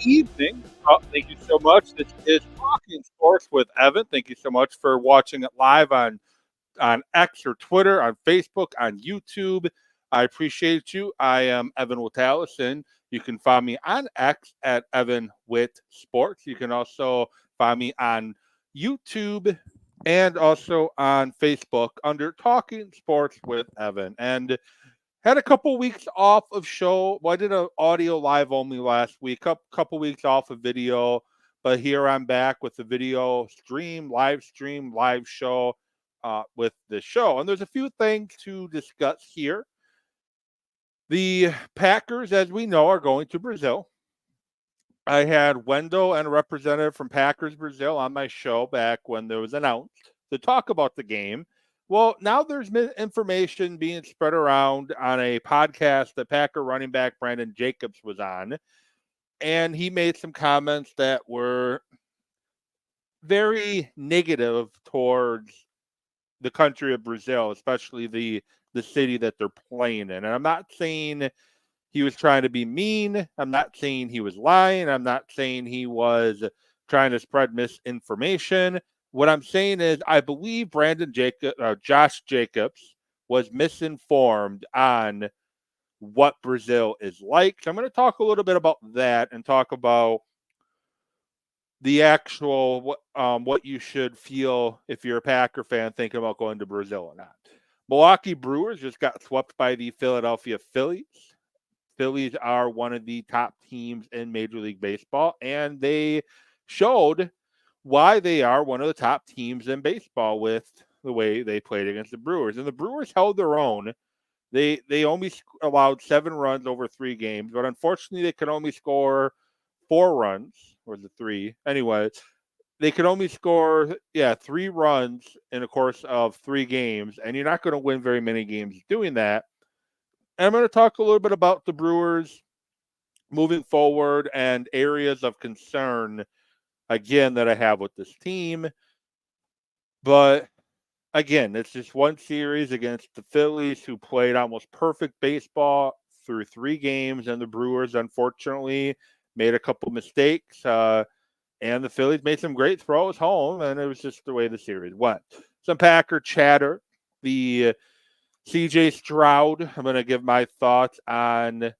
evening. Thank you so much. This is Talking Sports with Evan. Thank you so much for watching it live on X or Twitter, on Facebook, on YouTube. I appreciate you. I am Evan Witalison. You can find me on X at Evan Wit Sports. You can also find me on YouTube and also on Facebook under Talking Sports with Evan. And had a couple weeks off of show. Well, I did an audio live only last week. Couple weeks off of video, but here I'm back with the video stream, live show with the show. And there's a few things to discuss here. The Packers, as we know, are going to Brazil. I had Wendell and a representative from Packers Brazil on my show back when there was announced to talk about the game. Well, now there's information being spread around on a podcast that Packer running back Brandon Jacobs was on, and he made some comments that were very negative towards the country of Brazil, especially the city that they're playing in. And I'm not saying he was trying to be mean. I'm not saying he was lying. I'm not saying he was trying to spread misinformation. What I'm saying is I believe Josh Jacobs was misinformed on what Brazil is like. So I'm going to talk a little bit about that and talk about the actual what you should feel if you're a Packer fan thinking about going to Brazil or not. Milwaukee Brewers just got swept by the Philadelphia Phillies. Phillies are one of the top teams in Major League Baseball, and they showed why they are one of the top teams in baseball with the way they played against the Brewers. And the Brewers held their own. They only allowed 7 runs over 3 games, but unfortunately they could only score 4 runs, or the 3. Anyway, they could only score 3 runs in the course of 3 games, and you're not going to win very many games doing that. And I'm going to talk a little bit about the Brewers moving forward and areas of concern, again, that I have with this team. But, again, it's just one series against the Phillies, who played almost perfect baseball through 3 games, and the Brewers, unfortunately, made a couple mistakes. And the Phillies made some great throws home, and it was just the way the series went. Some Packer chatter. The CJ Stroud, I'm going to give my thoughts on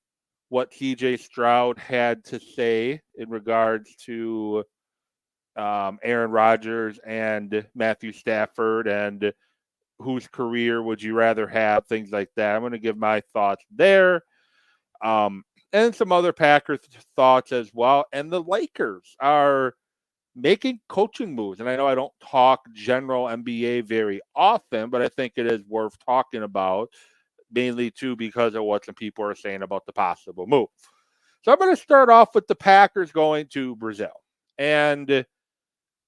what CJ Stroud had to say in regards to Aaron Rodgers and Matthew Stafford and whose career would you rather have, things like that. I'm going to give my thoughts there. And some other Packers thoughts as well. And the Lakers are making coaching moves. And I know I don't talk general NBA very often, but I think it is worth talking about, mainly too because of what some people are saying about the possible move. So I'm going to start off with the Packers going to Brazil. And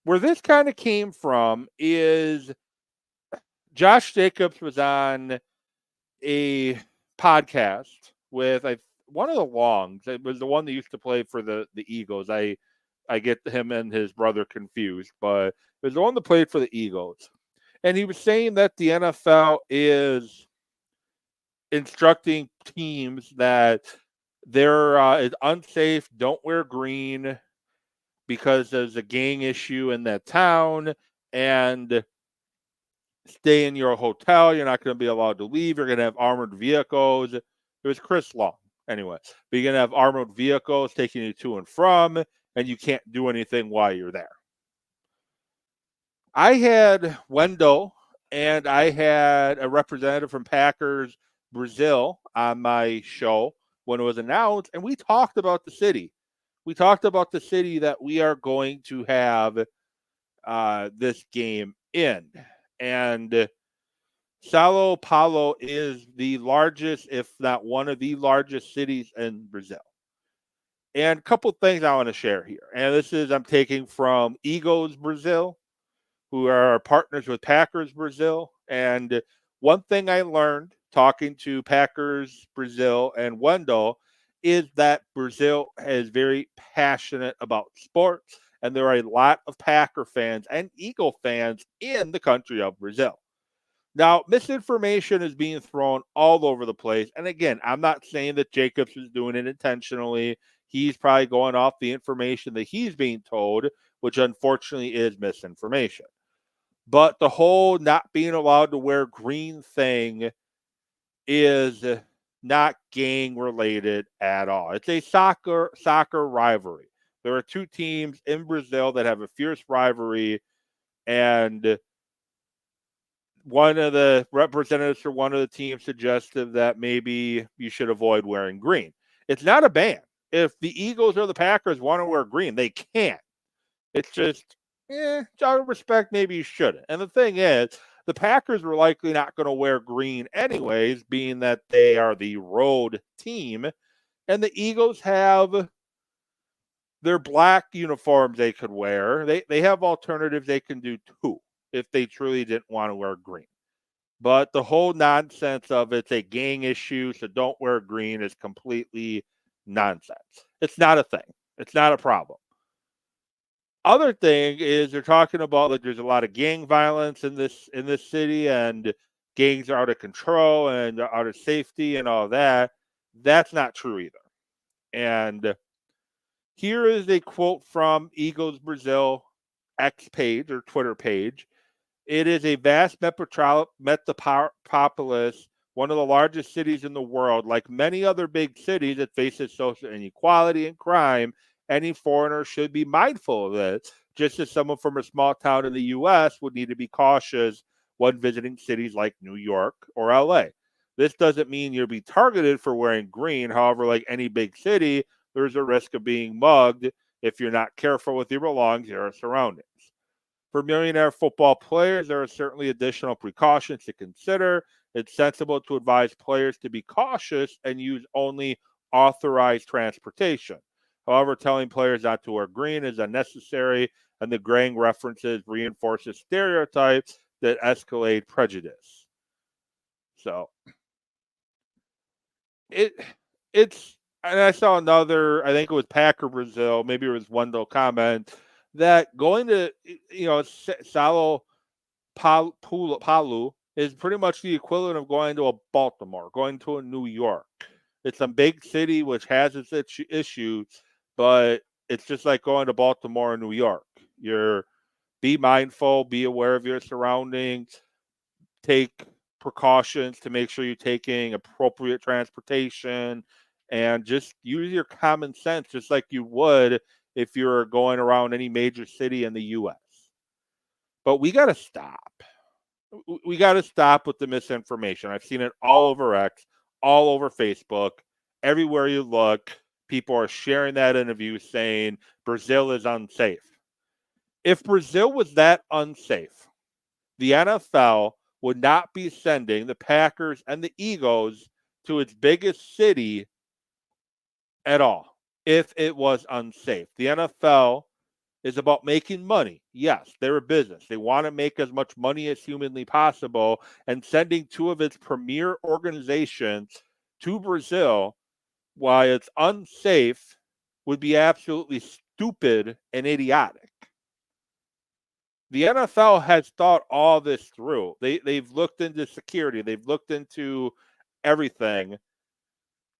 where this kind of came from is Josh Jacobs was on a podcast with one of the Longs. It was the one that used to play for the Eagles. I get him and his brother confused, but it was the one that played for the Eagles. And he was saying that the NFL is instructing teams that it's unsafe, don't wear green because there's a gang issue in that town, and stay in your hotel. You're not going to be allowed to leave. You're going to have armored vehicles. It was Chris Long, anyway. But you're going to have armored vehicles taking you to and from, and you can't do anything while you're there. I had Wendell and I had a representative from Packers Brazil on my show when it was announced, and we talked about the city. We talked about the city that we are going to have this game in. And Sao Paulo is the largest, if not one of the largest cities in Brazil. And a couple things I want to share here. And this is I'm taking from Egos Brazil, who are partners with Packers Brazil. And one thing I learned talking to Packers Brazil and Wendell is that Brazil is very passionate about sports, and there are a lot of Packer fans and Eagle fans in the country of Brazil. Now, misinformation is being thrown all over the place. And again, I'm not saying that Jacobs is doing it intentionally. he's probably going off the information that he's being told, which unfortunately is misinformation. But the whole not being allowed to wear green thing is not gang related at all. It's a soccer rivalry. There are two teams in Brazil that have a fierce rivalry, and one of the representatives for one of the teams suggested that maybe you should avoid wearing green. It's not a ban. If the Eagles or the Packers want to wear green, they can't. It's just, out of respect, maybe you shouldn't. And the thing is, the Packers were likely not going to wear green anyways, being that they are the road team. And the Eagles have their black uniforms they could wear. They have alternatives they can do too if they truly didn't want to wear green. But the whole nonsense of it's a gang issue, so don't wear green is completely nonsense. It's not a thing. It's not a problem. Other thing is they're talking about like there's a lot of gang violence in this city and gangs are out of control and out of safety and all that. That's not true either. And here is a quote from Eagles Brazil X page or Twitter page. It is a vast metropolis, one of the largest cities in the world. Like many other big cities, it faces social inequality and crime. Any foreigner should be mindful of this, just as someone from a small town in the U.S. would need to be cautious when visiting cities like New York or L.A. This doesn't mean you'll be targeted for wearing green. However, like any big city, there's a risk of being mugged if you're not careful with your belongings or surroundings. For millionaire football players, there are certainly additional precautions to consider. It's sensible to advise players to be cautious and use only authorized transportation. However, telling players not to wear green is unnecessary, and the graying references reinforces stereotypes that escalate prejudice. So it's and I saw another, I think it was Packer Brazil, maybe it was Wendell comment that going to Sao Paulo is pretty much the equivalent of going to a Baltimore, going to a New York. It's a big city which has its issues, but it's just like going to Baltimore or New York. Be mindful, be aware of your surroundings, take precautions to make sure you're taking appropriate transportation, and just use your common sense just like you would if you're going around any major city in the U.S. But we got to stop. We got to stop with the misinformation. I've seen it all over X, all over Facebook. Everywhere you look, people are sharing that interview saying Brazil is unsafe. If Brazil was that unsafe, the NFL would not be sending the Packers and the Eagles to its biggest city at all if it was unsafe. The NFL is about making money. Yes, they're a business. They want to make as much money as humanly possible, and sending two of its premier organizations to Brazil while it's unsafe would be absolutely stupid and idiotic. The NFL has thought all this through. They've looked into security. They've looked into everything.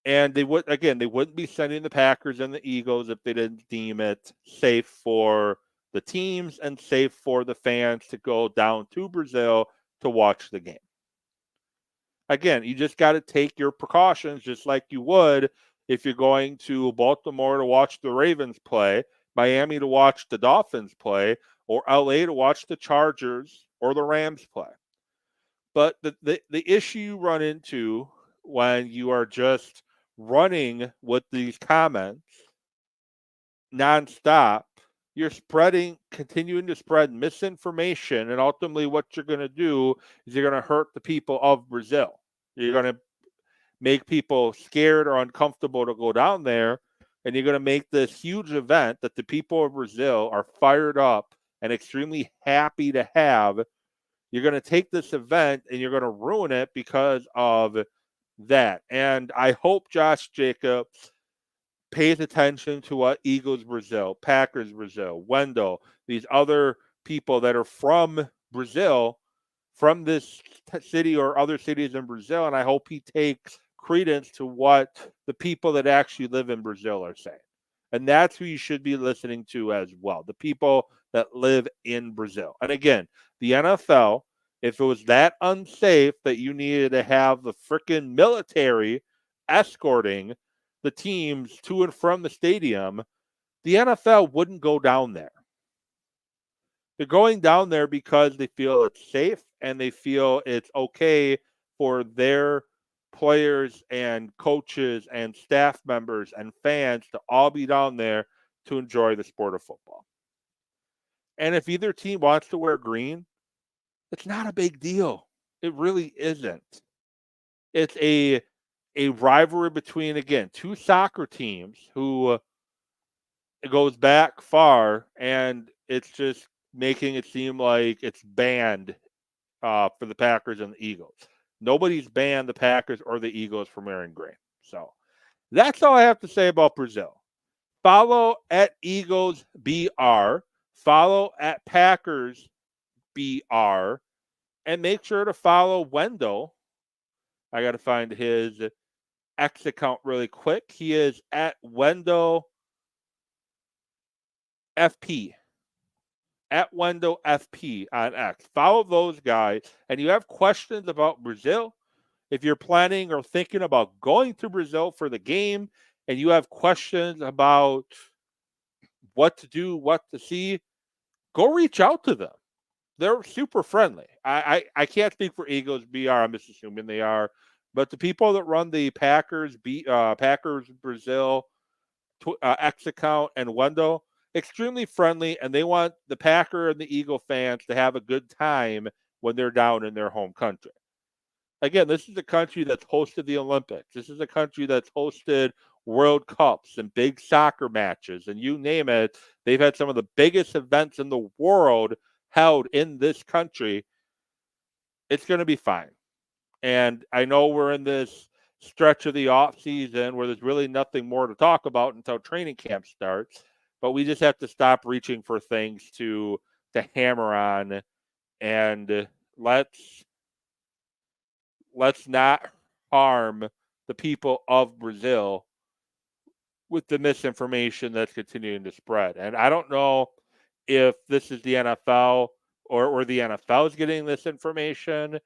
And they wouldn't be sending the Packers and the Eagles if they didn't deem it safe for the teams and safe for the fans to go down to Brazil to watch the game. Again, you just got to take your precautions just like you would if you're going to Baltimore to watch the Ravens play, Miami to watch the Dolphins play, or LA to watch the Chargers or the Rams play. But the issue you run into when you are just running with these comments nonstop, you're continuing to spread misinformation, and ultimately what you're going to do is you're going to hurt the people of Brazil. You're going to make people scared or uncomfortable to go down there, and you're going to make this huge event that the people of Brazil are fired up and extremely happy to have. You're going to take this event and you're going to ruin it because of that. And I hope Josh Jacobs pays attention to what Eagles Brazil, Packers Brazil, Wendell, these other people that are from Brazil, from this city or other cities in Brazil, and I hope he takes credence to what the people that actually live in Brazil are saying. And that's who you should be listening to as well, the people that live in Brazil. And again, the NFL, if it was that unsafe that you needed to have the freaking military escorting the teams to and from the stadium, the NFL wouldn't go down there. They're going down there because they feel it's safe and they feel it's okay for their players and coaches and staff members and fans to all be down there to enjoy the sport of football. And if either team wants to wear green, it's not a big deal. It really isn't. It's a rivalry between, again, two soccer teams who it goes back far, and it's just making it seem like it's banned for the Packers and the Eagles. Nobody's banned the Packers or the Eagles from wearing green. So that's all I have to say about Brazil. Follow at Eagles BR. Follow at Packers BR. And make sure to follow Wendell. I got to find his X account really quick. He is at Wendell FP. At Wendell FP on X. Follow those guys. And you have questions about Brazil, if you're planning or thinking about going to Brazil for the game and you have questions about what to do, what to see, go reach out to them. They're super friendly. I can't speak for Eagles BR. I'm just assuming they are. But the people that run the Packers Brazil X account and Wendell, extremely friendly, and they want the Packer and the Eagle fans to have a good time when they're down in their home country. Again, this is a country that's hosted the Olympics. This is a country that's hosted World Cups and big soccer matches, and you name it. They've had some of the biggest events in the world held in this country. It's going to be fine. And I know we're in this stretch of the off season where there's really nothing more to talk about until training camp starts, but we just have to stop reaching for things to hammer on, and let's not harm the people of Brazil with the misinformation that's continuing to spread. And I don't know if this is the NFL or the NFL is getting this information,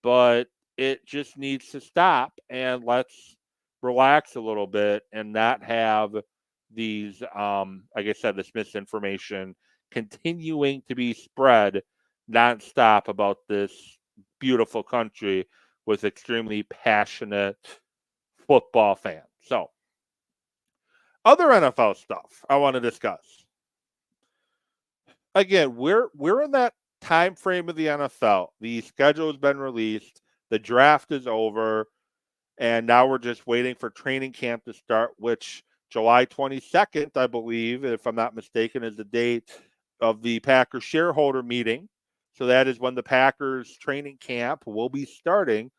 but it just needs to stop, and let's relax a little bit and not have these, like I said, this misinformation continuing to be spread nonstop about this beautiful country with extremely passionate football fans. So, other NFL stuff I want to discuss. Again, we're in that time frame of the NFL. The schedule has been released, the draft is over, and now we're just waiting for training camp to start, which July 22nd, I believe, if I'm not mistaken, is the date of the Packers shareholder meeting. So that is when the Packers training camp will be starting.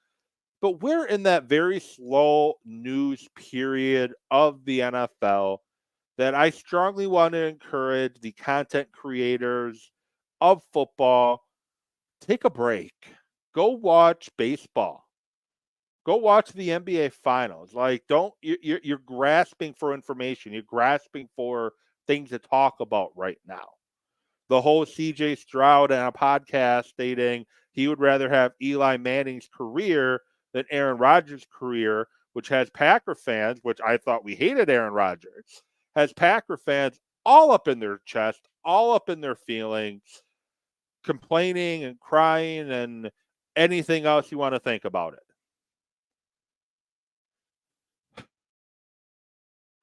But we're in that very slow news period of the NFL that I strongly want to encourage the content creators of football, take a break. Go watch baseball. Go watch the NBA finals. Like, don't you're grasping for information. You're grasping for things to talk about right now. The whole CJ Stroud on a podcast stating he would rather have Eli Manning's career than Aaron Rodgers' career, which has Packer fans, which I thought we hated Aaron Rodgers, has Packer fans all up in their chest, all up in their feelings, complaining and crying and anything else you want to think about it.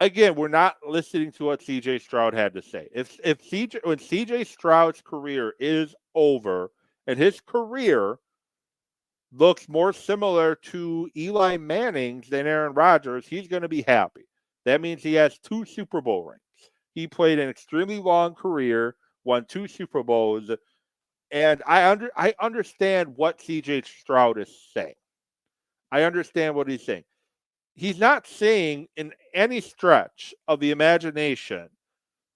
Again, we're not listening to what CJ Stroud had to say. When CJ Stroud's career is over and his career looks more similar to Eli Manning's than Aaron Rodgers, he's going to be happy. That means he has 2 Super Bowl rings. He played an extremely long career, won 2 Super Bowls, and I understand what CJ Stroud is saying. I understand what he's saying. He's not saying in any stretch of the imagination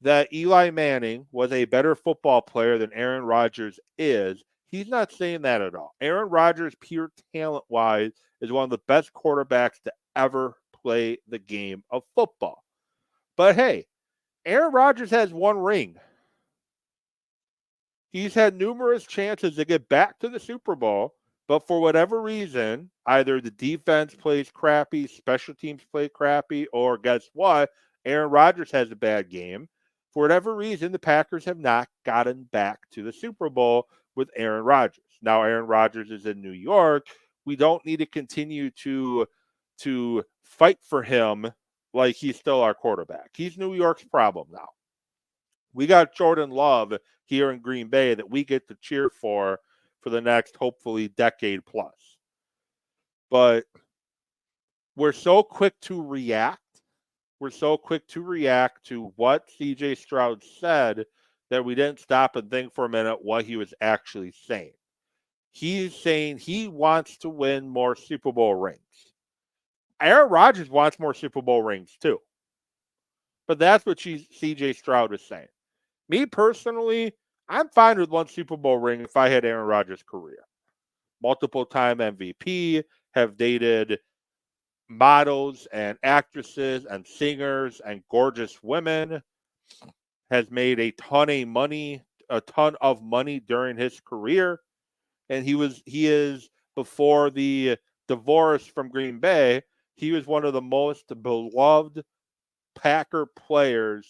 that Eli Manning was a better football player than Aaron Rodgers is. He's not saying that at all. Aaron Rodgers, pure talent-wise, is one of the best quarterbacks to ever play the game of football. But hey, Aaron Rodgers has one ring. He's had numerous chances to get back to the Super Bowl, but for whatever reason, either the defense plays crappy, special teams play crappy, or guess what? Aaron Rodgers has a bad game. For whatever reason, the Packers have not gotten back to the Super Bowl with Aaron Rodgers. Now Aaron Rodgers is in New York. We don't need to continue to fight for him like he's still our quarterback. He's New York's problem now. We got Jordan Love here in Green Bay that we get to cheer for the next, hopefully, decade plus. But we're so quick to react. We're so quick to react to what CJ Stroud said that we didn't stop and think for a minute what he was actually saying. He's saying he wants to win more Super Bowl rings. Aaron Rodgers wants more Super Bowl rings too. But that's what CJ Stroud is saying. Me personally, I'm fine with one Super Bowl ring if I had Aaron Rodgers' career. Multiple-time MVP, have dated models and actresses and singers and gorgeous women, has made a ton of money during his career, and he is before the divorce from Green Bay, he was one of the most beloved Packer players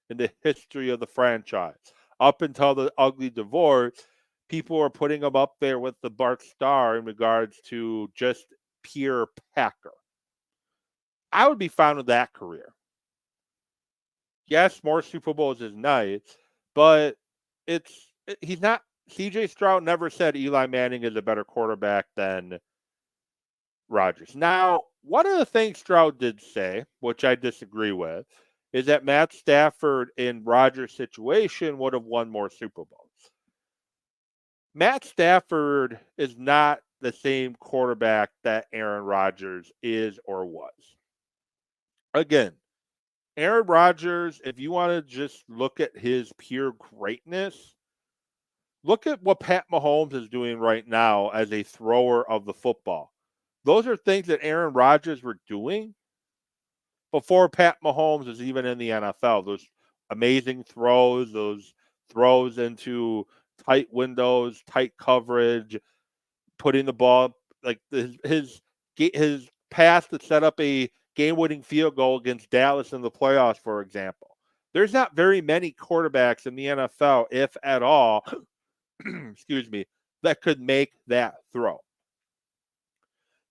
in the history of the franchise. Up until the ugly divorce, people were putting him up there with the Bart Starr in regards to just pure Packer. I would be fine with that career. Yes, more Super Bowls is nice, but he's not. CJ Stroud never said Eli Manning is a better quarterback than Rodgers. Now, one of the things Stroud did say, which I disagree with, is that Matt Stafford in Rodgers' situation would have won more Super Bowls. Matt Stafford is not the same quarterback that Aaron Rodgers is or was. Again, Aaron Rodgers, if you want to just look at his pure greatness, look at what Pat Mahomes is doing right now as a thrower of the football. Those are things that Aaron Rodgers were doing before Pat Mahomes was even in the NFL. Those amazing throws, those throws into tight windows, tight coverage, putting the ball, like his pass to set up a game-winning field goal against Dallas in the playoffs, for example. There's not very many quarterbacks in the NFL, if at all, excuse me, that could make that throw.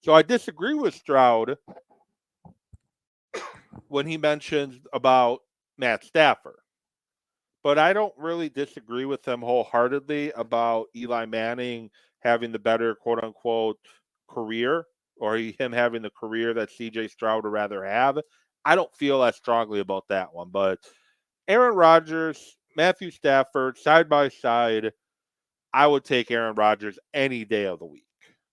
So I disagree with Stroud when he mentions about Matt Stafford. But I don't really disagree with him wholeheartedly about Eli Manning having the better quote-unquote career, or him having the career that CJ Stroud would rather have. I don't feel as strongly about that one. But Aaron Rodgers, Matthew Stafford, side by side, I would take Aaron Rodgers any day of the week.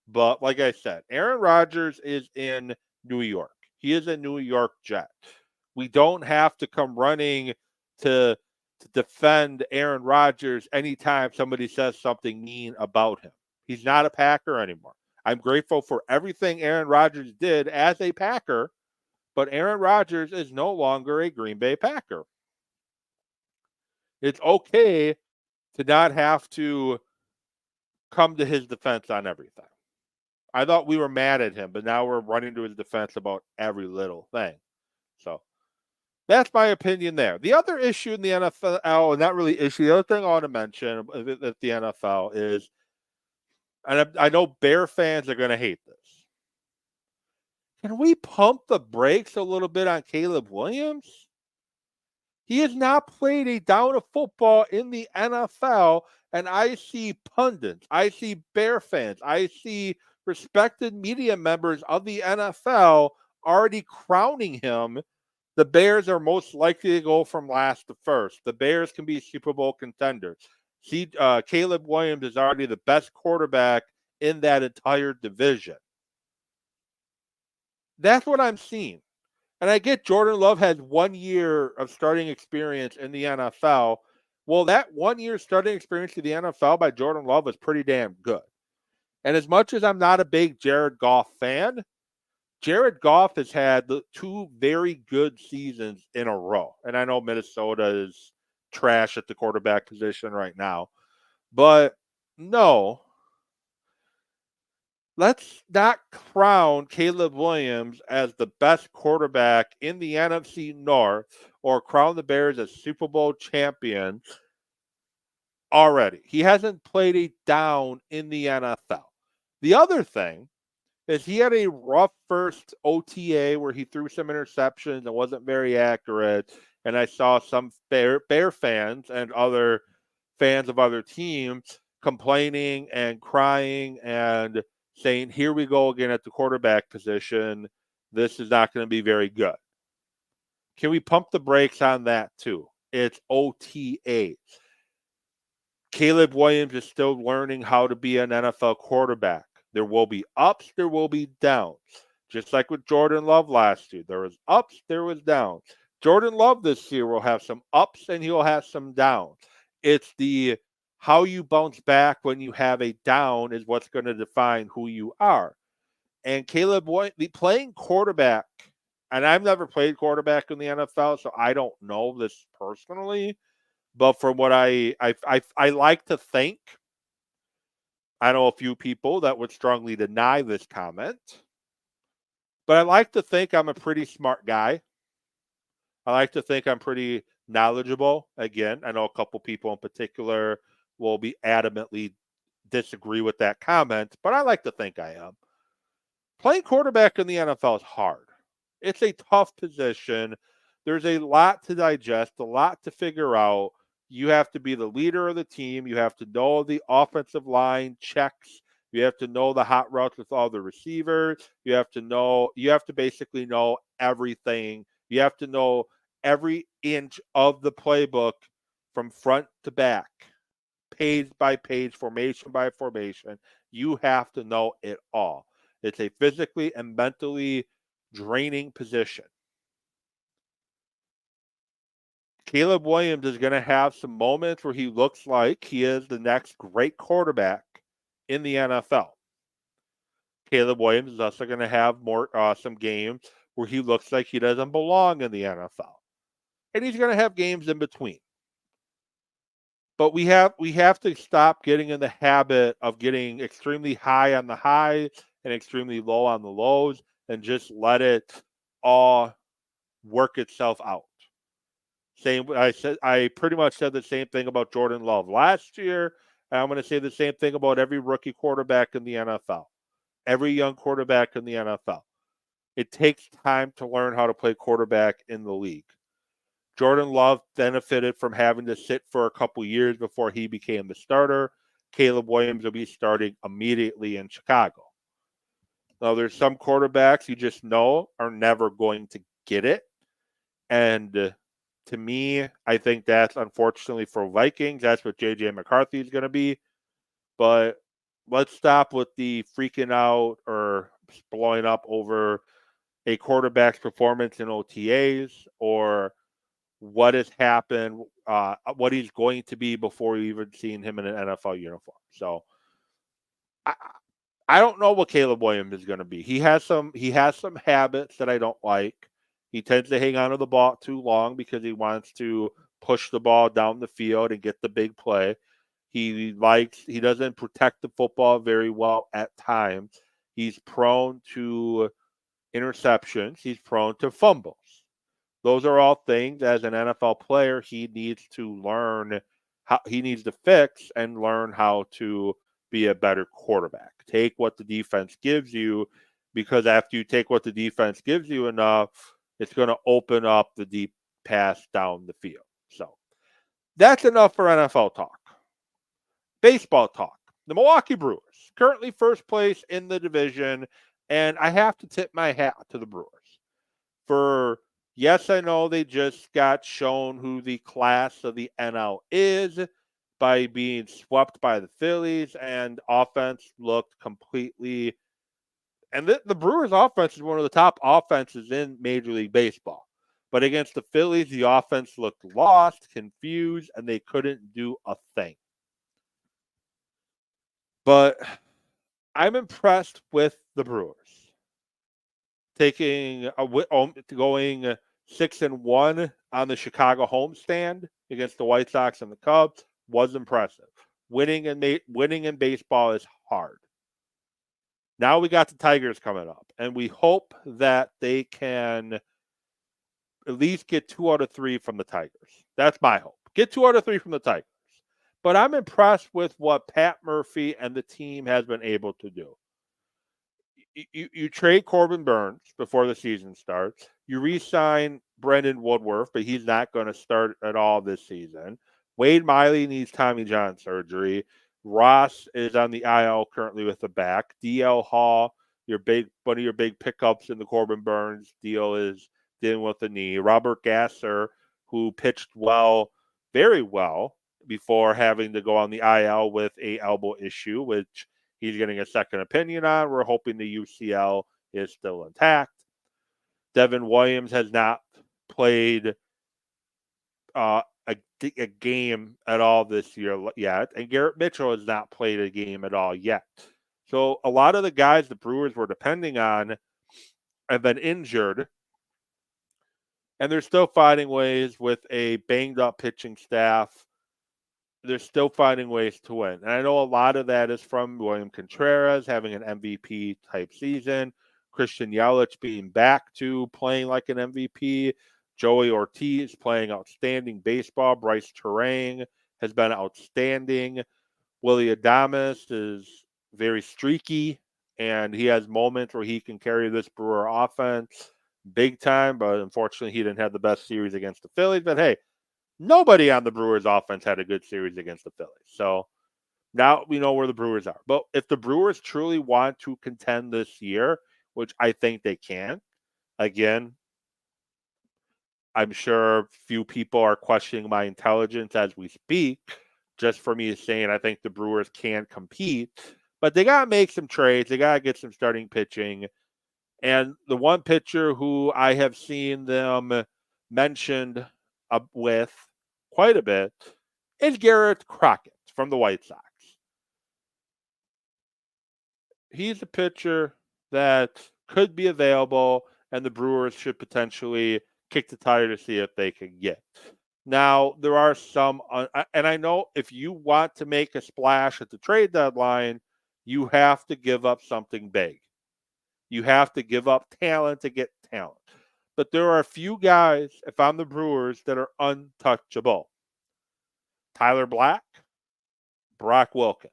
But like I said, Aaron Rodgers is in New York. He is a New York Jet. We don't have to come running to defend Aaron Rodgers anytime somebody says something mean about him. He's not a Packer anymore. I'm grateful for everything Aaron Rodgers did as a Packer, but Aaron Rodgers is no longer a Green Bay Packer. It's okay to not have to come to his defense on everything. I thought we were mad at him, but now we're running to his defense about every little thing. So that's my opinion there. The other issue in the NFL, and not really issue, the other thing I want to mention with the NFL is, and I know Bear fans are going to hate this. Can we pump the brakes a little bit on Caleb Williams? He has not played a down of football in the NFL, and I see pundits, I see Bear fans, I see respected media members of the NFL already crowning him. The Bears are most likely to go from last to first. The Bears can be Super Bowl contenders. Caleb Williams is already the best quarterback in that entire division. That's what I'm seeing. And I get Jordan Love has 1 year of starting experience in the NFL. Well, that 1 year starting experience in the NFL by Jordan Love was pretty damn good. And as much as I'm not a big Jared Goff fan, Jared Goff has had the two very good seasons in a row. And I know Minnesota is trash at the quarterback position right now. But no, let's not crown Caleb Williams as the best quarterback in the NFC North or crown the Bears as Super Bowl champions already. He hasn't played a down in the NFL. The other thing is he had a rough first OTA where he threw some interceptions and wasn't very accurate. And I saw some Bear fans and other fans of other teams complaining and crying and saying, here we go again at the quarterback position. This is not going to be very good. Can we pump the brakes on that too? It's OTA. Caleb Williams is still learning how to be an NFL quarterback. There will be ups, there will be downs. Just like with Jordan Love last year. There was ups, there was downs. Jordan Love this year will have some ups and he'll have some downs. It's the how you bounce back when you have a down is what's going to define who you are. And Caleb Williams, playing quarterback, and I've never played quarterback in the NFL, so I don't know this personally. But from what I like to think, I know a few people that would strongly deny this comment, but I like to think I'm a pretty smart guy. I like to think I'm pretty knowledgeable. Again, I know a couple people in particular will be adamantly disagree with that comment, but I like to think I am. Playing quarterback in the NFL is hard. It's a tough position. There's a lot to digest, a lot to figure out. You have to be the leader of the team. You have to know the offensive line checks. You have to know the hot routes with all the receivers. You have to basically know everything. You have to know every inch of the playbook from front to back, page by page, formation by formation. You have to know it all. It's a physically and mentally draining position. Caleb Williams is going to have some moments where he looks like he is the next great quarterback in the NFL. Caleb Williams is also going to have some games where he looks like he doesn't belong in the NFL. And he's going to have games in between. But we have to stop getting in the habit of getting extremely high on the highs and extremely low on the lows and just let it all work itself out. I pretty much said the same thing about Jordan Love last year, and I'm going to say the same thing about every rookie quarterback in the NFL, every young quarterback in the NFL. It takes time to learn how to play quarterback in the league. Jordan Love benefited from having to sit for a couple years before he became the starter. Caleb Williams will be starting immediately in Chicago. Now, there's some quarterbacks you just know are never going to get it. And to me, I think that's unfortunately for Vikings. That's what J.J. McCarthy is going to be. But let's stop with the freaking out or blowing up over a quarterback's performance in OTAs or what has happened, what he's going to be before you even seen him in an NFL uniform. So I don't know what Caleb Williams is going to be. He has some habits that I don't like. He tends to hang on to the ball too long because he wants to push the ball down the field and get the big play. He doesn't protect the football very well at times. He's prone to interceptions. He's prone to fumbles. Those are all things as an NFL player he needs to learn how he needs to fix and learn how to be a better quarterback. Take what the defense gives you, because after you take what the defense gives you enough, it's going to open up the deep pass down the field. So that's enough for NFL talk. Baseball talk. The Milwaukee Brewers, currently first place in the division, and I have to tip my hat to the Brewers. Yes, I know they just got shown who the class of the NL is by being swept by the Phillies, and offense looked completely. And the Brewers' offense is one of the top offenses in Major League Baseball. But against the Phillies, the offense looked lost, confused, and they couldn't do a thing. But I'm impressed with the Brewers. going 6-1 on the Chicago homestand against the White Sox and the Cubs was impressive. Winning in baseball is hard. Now we got the Tigers coming up, and we hope that they can at least get 2 out of 3 from the Tigers. That's my hope. Get 2 out of 3 from the Tigers. But I'm impressed with what Pat Murphy and the team has been able to do. You trade Corbin Burns before the season starts. You re-sign Brendan Woodworth, but he's not going to start at all this season. Wade Miley needs Tommy John surgery. Ross is on the IL currently with the back. DL Hall, one of your big pickups in the Corbin Burns deal, is dealing with the knee. Robert Gasser, who pitched well, very well, before having to go on the IL with a elbow issue, which he's getting a second opinion on. We're hoping the UCL is still intact. Devin Williams has not played a game at all this year yet, and Garrett Mitchell has not played a game at all yet. So a lot of the guys the Brewers were depending on have been injured, and they're still finding ways with a banged-up pitching staff. They're still finding ways to win. And I know a lot of that is from William Contreras having an MVP-type season, Christian Yelich being back to playing like an MVP, Joey Ortiz playing outstanding baseball, Bryce Terang has been outstanding, Willy Adames is very streaky, and he has moments where he can carry this Brewer offense big time, but unfortunately he didn't have the best series against the Phillies. But hey, nobody on the Brewers offense had a good series against the Phillies. So now we know where the Brewers are. But if the Brewers truly want to contend this year, which I think they can, again, I'm sure few people are questioning my intelligence as we speak, just for me saying I think the Brewers can compete. But they got to make some trades. They got to get some starting pitching. And the one pitcher who I have seen them mentioned with quite a bit is Garrett Crockett from the White Sox. He's a pitcher that could be available, and the Brewers should potentially kick the tire to see if they can get. Now, there are some, and I know if you want to make a splash at the trade deadline, you have to give up something big. You have to give up talent to get talent. But there are a few guys, if I'm the Brewers, that are untouchable. Tyler Black, Brock Wilken,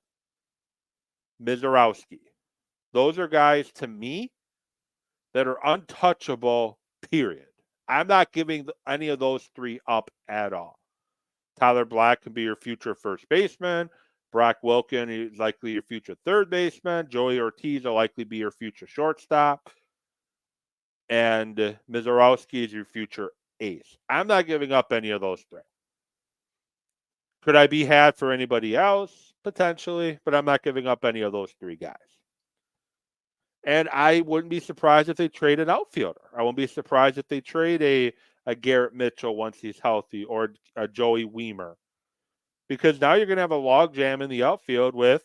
Mizorowski. Those are guys, to me, that are untouchable, period. I'm not giving any of those three up at all. Tyler Black can be your future first baseman. Brock Wilken is likely your future third baseman. Joey Ortiz will likely be your future shortstop. And Mizorowski is your future ace. I'm not giving up any of those three. Could I be had for anybody else? Potentially, but I'm not giving up any of those three guys. And I wouldn't be surprised if they trade an outfielder. I wouldn't be surprised if they trade a Garrett Mitchell once he's healthy, or a Joey Weimer. Because now you're going to have a logjam in the outfield with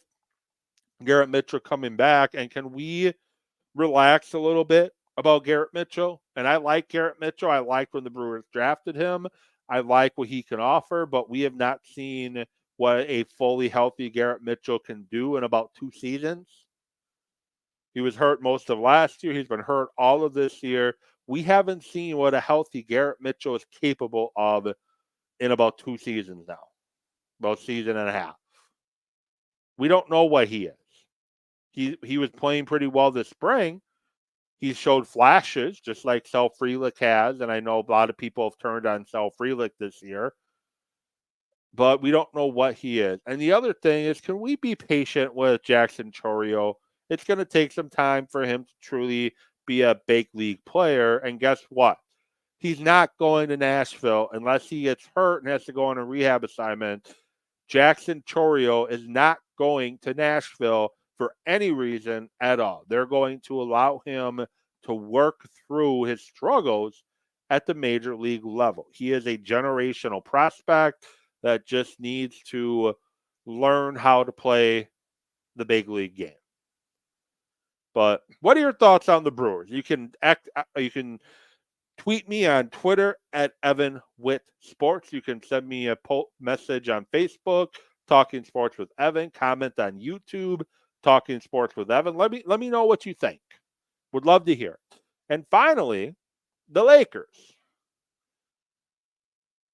Garrett Mitchell coming back. And can we relax a little bit about Garrett Mitchell? And I like Garrett Mitchell. I like when the Brewers drafted him. I like what he can offer, but we have not seen what a fully healthy Garrett Mitchell can do in about 2 seasons. He was hurt most of last year. He's been hurt all of this year. We haven't seen what a healthy Garrett Mitchell is capable of in about 2 seasons now, about season and a half. We don't know what he is. He was playing pretty well this spring. He showed flashes, just like Sal Frelick has, and I know a lot of people have turned on Sal Frelick this year. But we don't know what he is. And the other thing is, can we be patient with Jackson Chourio? It's going to take some time for him to truly be a big league player. And guess what? He's not going to Nashville unless he gets hurt and has to go on a rehab assignment. Jackson Chourio is not going to Nashville for any reason at all. They're going to allow him to work through his struggles at the major league level. He is a generational prospect that just needs to learn how to play the big league game. But what are your thoughts on the Brewers? You can tweet me on Twitter at Evan Witt Sports. You can send me a message on Facebook, Talking Sports with Evan. Comment on YouTube, Talking Sports with Evan. Let me know what you think. Would love to hear it. And finally, the Lakers.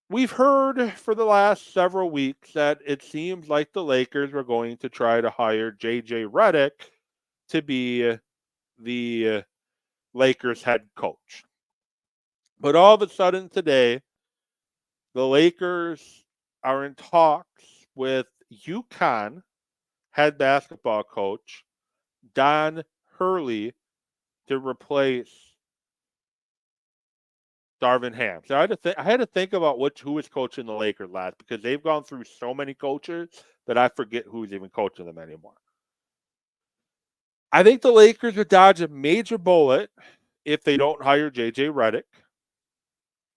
We've heard for the last several weeks that it seems like the Lakers were going to try to hire J.J. Redick to be the Lakers head coach. But all of a sudden today, the Lakers are in talks with UConn head basketball coach Don Hurley to replace Darvin Ham. So I had to think about who was coaching the Lakers last, because they've gone through so many coaches that I forget who's even coaching them anymore. I think the Lakers would dodge a major bullet if they don't hire J.J. Redick.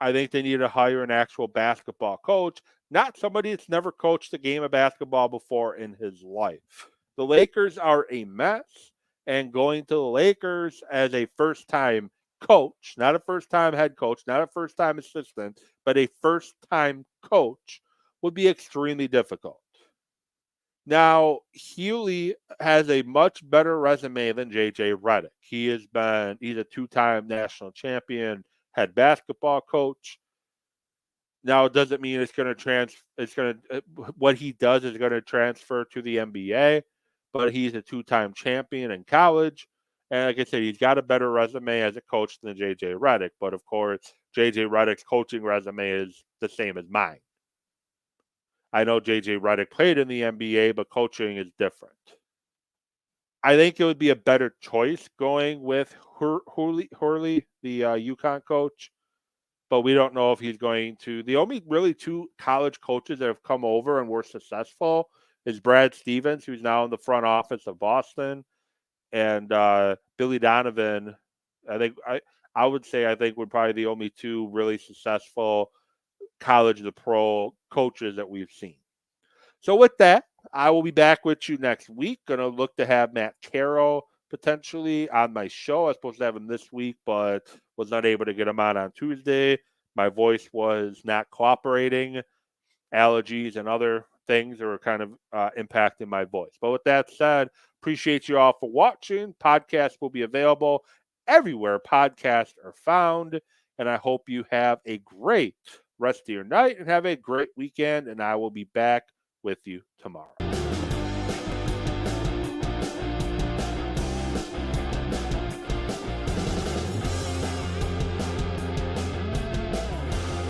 I think they need to hire an actual basketball coach, not somebody that's never coached a game of basketball before in his life. The Lakers are a mess, and going to the Lakers as a first-time coach, not a first-time head coach, not a first-time assistant, but a first-time coach would be extremely difficult. Now, Hewley has a much better resume than J.J. Redick. He's a two-time national champion head basketball coach. Now, it doesn't mean what he does is going to transfer to the NBA, but he's a two-time champion in college. And like I said, he's got a better resume as a coach than J.J. Redick. But of course, J.J. Redick's coaching resume is the same as mine. I know J.J. Redick played in the NBA, but coaching is different. I think it would be a better choice going with Hurley, the UConn coach, but we don't know if he's going to. The only really two college coaches that have come over and were successful is Brad Stevens, who's now in the front office of Boston, and Billy Donovan. I would say we're probably the only two really successful college to pro coaches that we've seen. So with that, I will be back with you next week. Going to look to have Matt Carroll potentially on my show. I was supposed to have him this week, but was not able to get him on Tuesday. My voice was not cooperating. Allergies and other things are kind of impacting my voice. But with that said, appreciate you all for watching. Podcasts will be available everywhere podcasts are found. And I hope you have a great rest of your night and have a great weekend. And I will be back with you tomorrow.